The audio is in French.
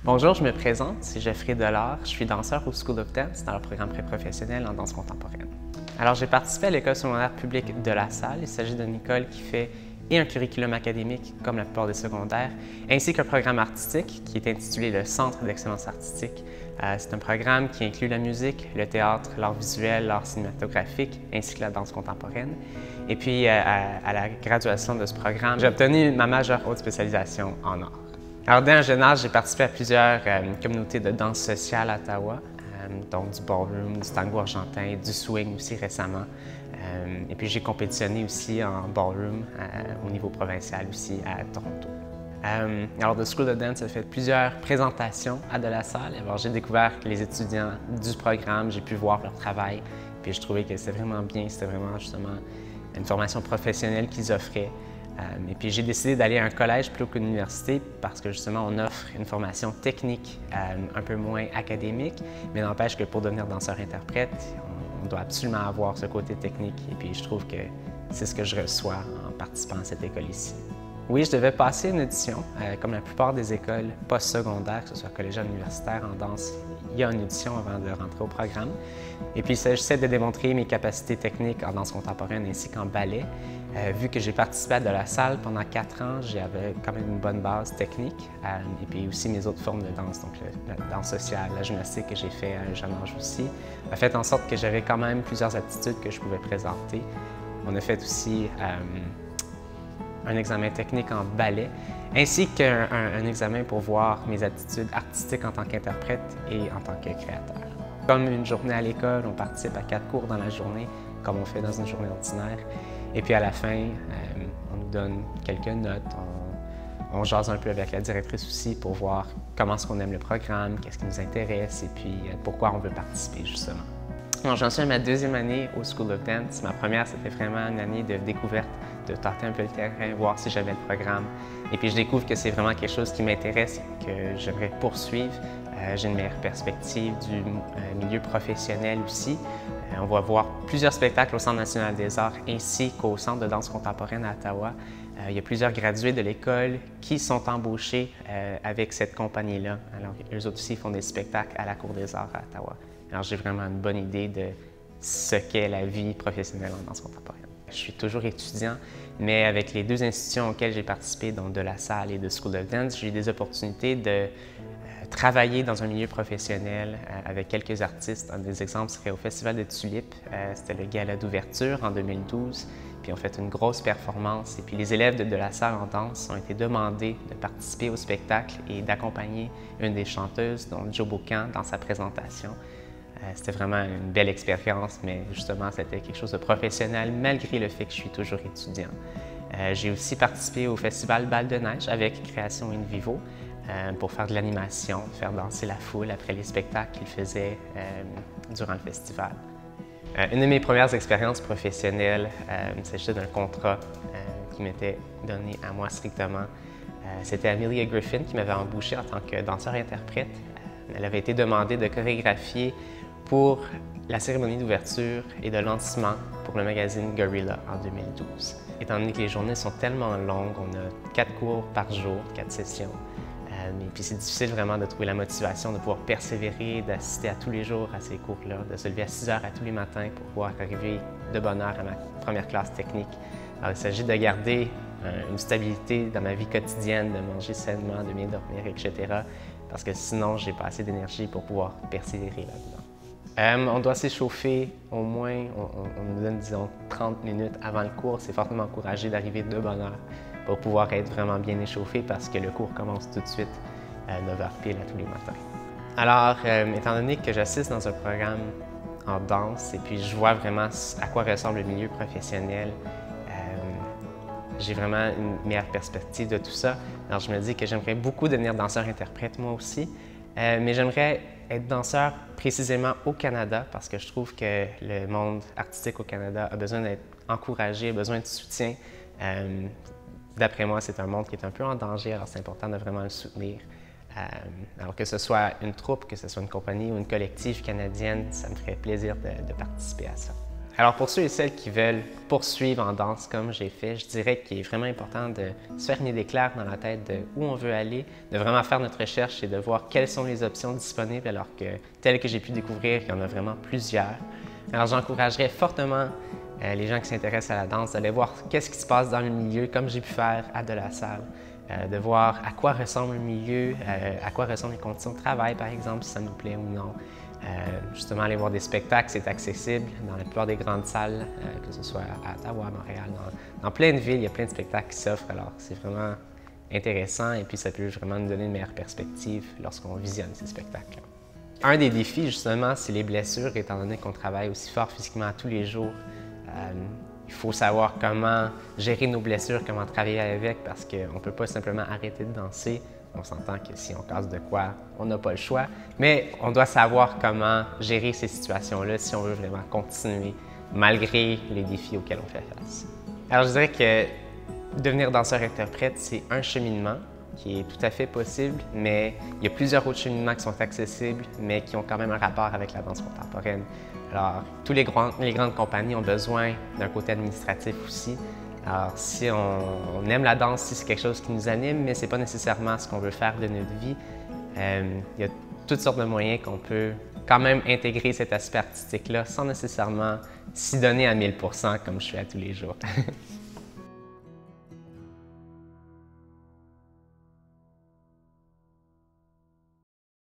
Bonjour, je me présente, c'est Geoffrey Delard, je suis danseur au School of Dance dans le programme préprofessionnel en danse contemporaine. Alors j'ai participé à l'école secondaire publique de La Salle. Il s'agit d'une école qui fait un curriculum académique comme la plupart des secondaires, ainsi qu'un programme artistique qui est intitulé le Centre d'excellence artistique. C'est un programme qui inclut la musique, le théâtre, l'art visuel, l'art cinématographique, ainsi que la danse contemporaine. Et puis à la graduation de ce programme, j'ai obtenu ma majeure haute spécialisation en art. Alors, dès un jeune âge, j'ai participé à plusieurs communautés de danse sociale à Ottawa, donc du ballroom, du tango argentin, du swing aussi récemment. Et puis, j'ai compétitionné aussi en ballroom au niveau provincial aussi à Toronto. Alors, The School of Dance a fait plusieurs présentations à De La Salle. Alors, j'ai découvert les étudiants du programme, j'ai pu voir leur travail, puis je trouvais que c'était vraiment bien, c'était vraiment justement une formation professionnelle qu'ils offraient. Et puis j'ai décidé d'aller à un collège plutôt qu'une université parce que justement on offre une formation technique un peu moins académique, mais n'empêche que pour devenir danseur-interprète, on doit absolument avoir ce côté technique et puis je trouve que c'est ce que je reçois en participant à cette école ici. Oui, je devais passer une audition, comme la plupart des écoles postsecondaires, que ce soit collégial ou universitaire en danse, il y a une audition avant de rentrer au programme. Et puis il s'agissait de démontrer mes capacités techniques en danse contemporaine ainsi qu'en ballet. Vu que j'ai participé à De La Salle pendant 4 ans, j'avais quand même une bonne base technique. Et puis aussi mes autres formes de danse, donc la danse sociale, la gymnastique que j'ai fait à un jeune âge aussi, a fait en sorte que j'avais quand même plusieurs aptitudes que je pouvais présenter. On a fait aussi un examen technique en ballet, ainsi qu'un examen pour voir mes aptitudes artistiques en tant qu'interprète et en tant que créateur. Comme une journée à l'école, on participe à 4 cours dans la journée, comme on fait dans une journée ordinaire. Et puis à la fin, on nous donne quelques notes, on jase un peu avec la directrice aussi pour voir comment est-ce qu'on aime le programme, qu'est-ce qui nous intéresse et puis pourquoi on veut participer justement. J'en suis à ma 2e année au School of Dance. Ma première, c'était vraiment une année de découverte, de tenter un peu le terrain, voir si j'avais le programme. Et puis je découvre que c'est vraiment quelque chose qui m'intéresse et que j'aimerais poursuivre. J'ai une meilleure perspective du milieu professionnel aussi. On va voir plusieurs spectacles au Centre national des arts ainsi qu'au Centre de danse contemporaine à Ottawa. Il y a plusieurs gradués de l'école qui sont embauchés avec cette compagnie-là. Alors, eux autres aussi font des spectacles à la Cour des arts à Ottawa. Alors, j'ai vraiment une bonne idée de ce qu'est la vie professionnelle en danse contemporaine. Je suis toujours étudiant, mais avec les 2 institutions auxquelles j'ai participé, donc de La Salle et de School of Dance, j'ai eu des opportunités de travailler dans un milieu professionnel avec quelques artistes. Un des exemples serait au Festival de Tulipes. C'était le gala d'ouverture en 2012. Puis on fait une grosse performance. Et puis les élèves de La Salle en danse ont été demandés de participer au spectacle et d'accompagner une des chanteuses, donc Joe Bocan, dans sa présentation. C'était vraiment une belle expérience, mais justement, c'était quelque chose de professionnel malgré le fait que je suis toujours étudiant. J'ai aussi participé au Festival Bal de Neige avec Création In Vivo pour faire de l'animation, faire danser la foule après les spectacles qu'ils faisaient durant le festival. Une de mes premières expériences professionnelles, il s'agissait d'un contrat qui m'était donné à moi strictement. C'était Amelia Griffin qui m'avait embauché en tant que danseur-interprète. Elle avait été demandée de chorégraphier pour la cérémonie d'ouverture et de lancement pour le magazine Gorilla en 2012. Étant donné que les journées sont tellement longues, on a 4 cours par jour, 4 sessions. Et puis c'est difficile vraiment de trouver la motivation de pouvoir persévérer, d'assister à tous les jours à ces cours-là, de se lever à 6 heures à tous les matins pour pouvoir arriver de bonne heure à ma première classe technique. Alors il s'agit de garder une stabilité dans ma vie quotidienne, de manger sainement, de bien dormir, etc. Parce que sinon, j'ai pas assez d'énergie pour pouvoir persévérer là-dedans. On doit s'échauffer au moins, on nous donne disons 30 minutes avant le cours. C'est fortement encouragé d'arriver de bonne heure pour pouvoir être vraiment bien échauffé parce que le cours commence tout de suite à 9h pile à tous les matins. Alors, étant donné que j'assiste dans un programme en danse et puis je vois vraiment à quoi ressemble le milieu professionnel, j'ai vraiment une meilleure perspective de tout ça. Alors, je me dis que j'aimerais beaucoup devenir danseur-interprète moi aussi, mais j'aimerais être danseur précisément au Canada parce que je trouve que le monde artistique au Canada a besoin d'être encouragé, a besoin de soutien. D'après moi, c'est un monde qui est un peu en danger, alors c'est important de vraiment le soutenir. Alors que ce soit une troupe, que ce soit une compagnie ou une collective canadienne, ça me ferait plaisir de participer à ça. Alors pour ceux et celles qui veulent poursuivre en danse comme j'ai fait, je dirais qu'il est vraiment important de se faire une idée claire dans la tête de où on veut aller, de vraiment faire notre recherche et de voir quelles sont les options disponibles alors que, telles que j'ai pu découvrir, il y en a vraiment plusieurs. Alors j'encouragerais fortement les gens qui s'intéressent à la danse d'aller voir qu'est-ce qui se passe dans le milieu comme j'ai pu faire à De La Salle. De voir à quoi ressemble le milieu, à quoi ressemblent les conditions de travail par exemple, si ça nous plaît ou non. Justement, aller voir des spectacles, c'est accessible dans la plupart des grandes salles, que ce soit à Ottawa, à Montréal, dans plein de villes, il y a plein de spectacles qui s'offrent, alors c'est vraiment intéressant et puis ça peut vraiment nous donner une meilleure perspective lorsqu'on visionne ces spectacles. Un des défis, justement, c'est les blessures, étant donné qu'on travaille aussi fort physiquement tous les jours. Il faut savoir comment gérer nos blessures, comment travailler avec, parce qu'on ne peut pas simplement arrêter de danser. On s'entend que si on casse de quoi, on n'a pas le choix, mais on doit savoir comment gérer ces situations-là si on veut vraiment continuer malgré les défis auxquels on fait face. Alors je dirais que devenir danseur-interprète, c'est un cheminement qui est tout à fait possible, mais il y a plusieurs autres cheminements qui sont accessibles, mais qui ont quand même un rapport avec la danse contemporaine. Alors, les grandes compagnies ont besoin d'un côté administratif aussi. Alors, si on aime la danse, si c'est quelque chose qui nous anime, mais ce n'est pas nécessairement ce qu'on veut faire de notre vie, il y a toutes sortes de moyens qu'on peut quand même intégrer cet aspect artistique-là sans nécessairement s'y donner à 1000 % comme je fais à tous les jours.